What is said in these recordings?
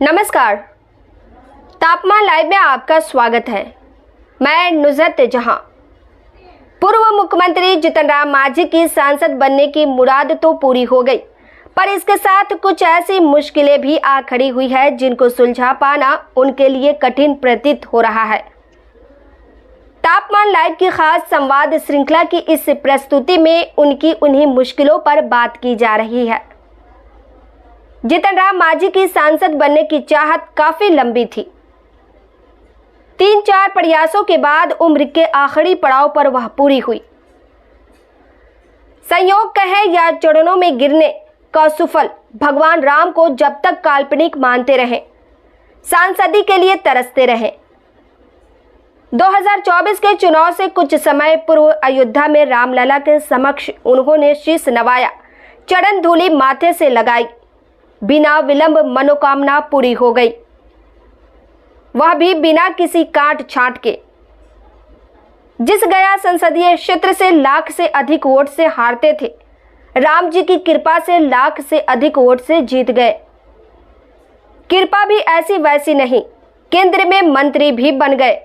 नमस्कार, तापमान लाइव में आपका स्वागत है। मैं नुज़रत जहां। पूर्व मुख्यमंत्री जीतन राम मांझी की सांसद बनने की मुराद तो पूरी हो गई, पर इसके साथ कुछ ऐसी मुश्किलें भी आ खड़ी हुई है जिनको सुलझा पाना उनके लिए कठिन प्रतीत हो रहा है। तापमान लाइव की खास संवाद श्रृंखला की इस प्रस्तुति में उनकी उन्हीं मुश्किलों पर बात की जा रही है। जीतन राम मांझी की सांसद बनने की चाहत काफी लंबी थी। 3-4 प्रयासों के बाद उम्र के आखिरी पड़ाव पर वह पूरी हुई। संयोग कहे या चरणों में गिरने का सुफल भगवान राम को जब तक काल्पनिक मानते रहे, सांसदी के लिए तरसते रहे। 2024 के चुनाव से कुछ समय पूर्व अयोध्या में रामलला के समक्ष उन्होंने शीश नवाया, चरण धूलि माथे से लगाई। बिना विलंब मनोकामना पूरी हो गई, वह भी बिना किसी काट छांट के। जिस गया संसदीय क्षेत्र से लाख से अधिक वोट से हारते थे, राम जी की कृपा से लाख से अधिक वोट से जीत गए। कृपा भी ऐसी वैसी नहीं, केंद्र में मंत्री भी बन गए।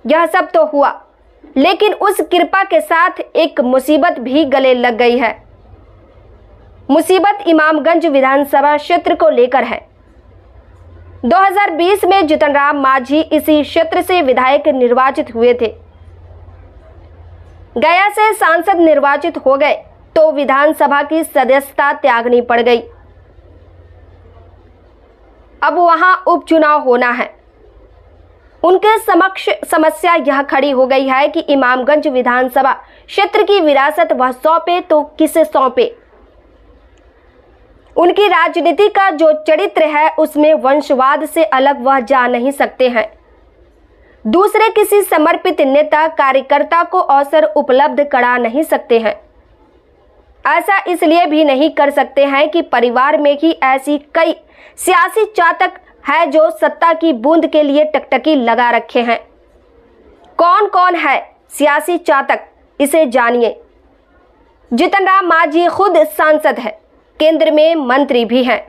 यह सब तो हुआ, लेकिन उस कृपा के साथ एक मुसीबत भी गले लग गई है। मुसीबत इमामगंज विधानसभा क्षेत्र को लेकर है। 2020 में जीतन राम मांझी इसी क्षेत्र से विधायक निर्वाचित हुए थे। गया से सांसद निर्वाचित हो गए तो विधानसभा की सदस्यता त्यागनी पड़ गई। अब वहां उपचुनाव होना है। उनके समक्ष समस्या यह खड़ी हो गई है कि इमामगंज विधानसभा क्षेत्र की विरासत वह सौंपे तो किसे सौंपे। उनकी राजनीति का जो चरित्र है उसमें वंशवाद से अलग वह जा नहीं सकते हैं। दूसरे किसी समर्पित नेता कार्यकर्ता को अवसर उपलब्ध करा नहीं सकते हैं। ऐसा इसलिए भी नहीं कर सकते हैं कि परिवार में ही ऐसी कई सियासी चातक है जो सत्ता की बूंद के लिए टकटकी लगा रखे हैं। कौन कौन है सियासी चातक, इसे जानिए। जीतन राम मांझी खुद सांसद है, केंद्र में मंत्री भी हैं।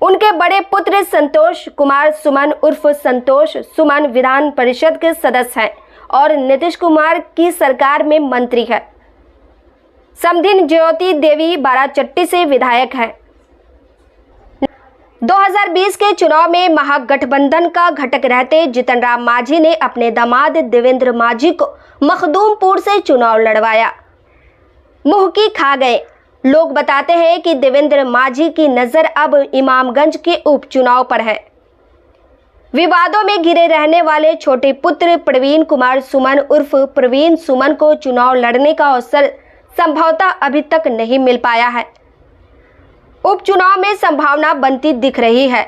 उनके बड़े पुत्र संतोष कुमार सुमन उर्फ संतोष सुमन विधान परिषद के सदस्य हैं और नीतीश कुमार की सरकार में मंत्री है। समधिन ज्योति देवी बाराचट्टी से विधायक हैं। 2020 के चुनाव में महागठबंधन का घटक रहते जीतन राम मांझी ने अपने दामाद देवेंद्र मांझी को मखदूमपुर से चुनाव लड़वाया। मुंह की खा गए। लोग बताते हैं कि देवेंद्र मांझी की नजर अब इमामगंज के उपचुनाव पर है। विवादों में घिरे रहने वाले छोटे पुत्र प्रवीण कुमार सुमन उर्फ प्रवीण सुमन को चुनाव लड़ने का अवसर संभवतः अभी तक नहीं मिल पाया है। उपचुनाव में संभावना बनती दिख रही है।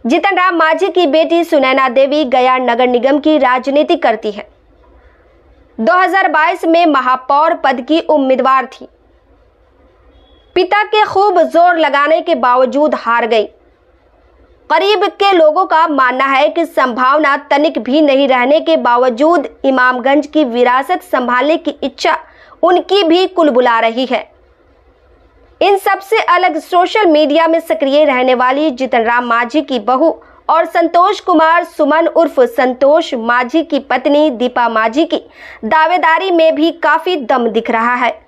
जीतन राम मांझी की बेटी सुनैना देवी गया नगर निगम की राजनीति करती है। 2022 में महापौर पद की उम्मीदवार थी। पिता के खूब जोर लगाने के बावजूद हार गई। करीब के लोगों का मानना है कि संभावना तनिक भी नहीं रहने के बावजूद इमामगंज की विरासत संभालने की इच्छा उनकी भी कुलबुला रही है। इन सबसे अलग सोशल मीडिया में सक्रिय रहने वाली जीतन राम मांझी की बहू और संतोष कुमार सुमन उर्फ संतोष मांझी की पत्नी दीपा मांझी की दावेदारी में भी काफी दम दिख रहा है।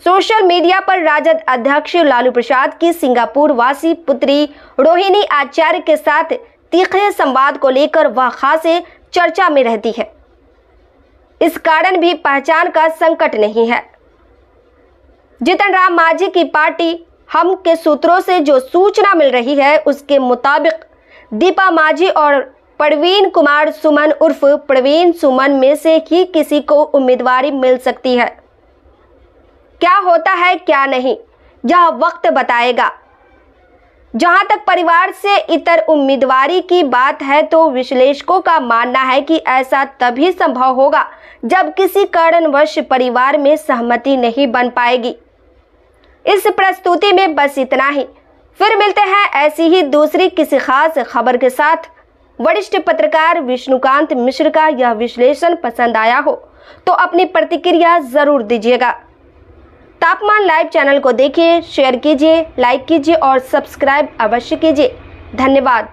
सोशल मीडिया पर राजद अध्यक्ष लालू प्रसाद की सिंगापुर वासी पुत्री रोहिणी आचार्य के साथ तीखे संवाद को लेकर वह खासे चर्चा में रहती है। इस कारण भी पहचान का संकट नहीं है। जीतन राम मांझी की पार्टी हम के सूत्रों से जो सूचना मिल रही है उसके मुताबिक दीपा मांझी और प्रवीण कुमार सुमन उर्फ प्रवीण सुमन में से ही किसी को उम्मीदवारी मिल सकती है। क्या होता है क्या नहीं, यह वक्त बताएगा। जहां तक परिवार से इतर उम्मीदवारी की बात है तो विश्लेषकों का मानना है कि ऐसा तभी संभव होगा जब किसी कारणवश परिवार में सहमति नहीं बन पाएगी। इस प्रस्तुति में बस इतना ही। फिर मिलते हैं ऐसी ही दूसरी किसी खास खबर के साथ। वरिष्ठ पत्रकार विष्णुकांत मिश्र का यह विश्लेषण पसंद आया हो तो अपनी प्रतिक्रिया जरूर दीजिएगा। तापमान लाइव चैनल को देखिए, शेयर कीजिए, लाइक कीजिए और सब्सक्राइब अवश्य कीजिए। धन्यवाद।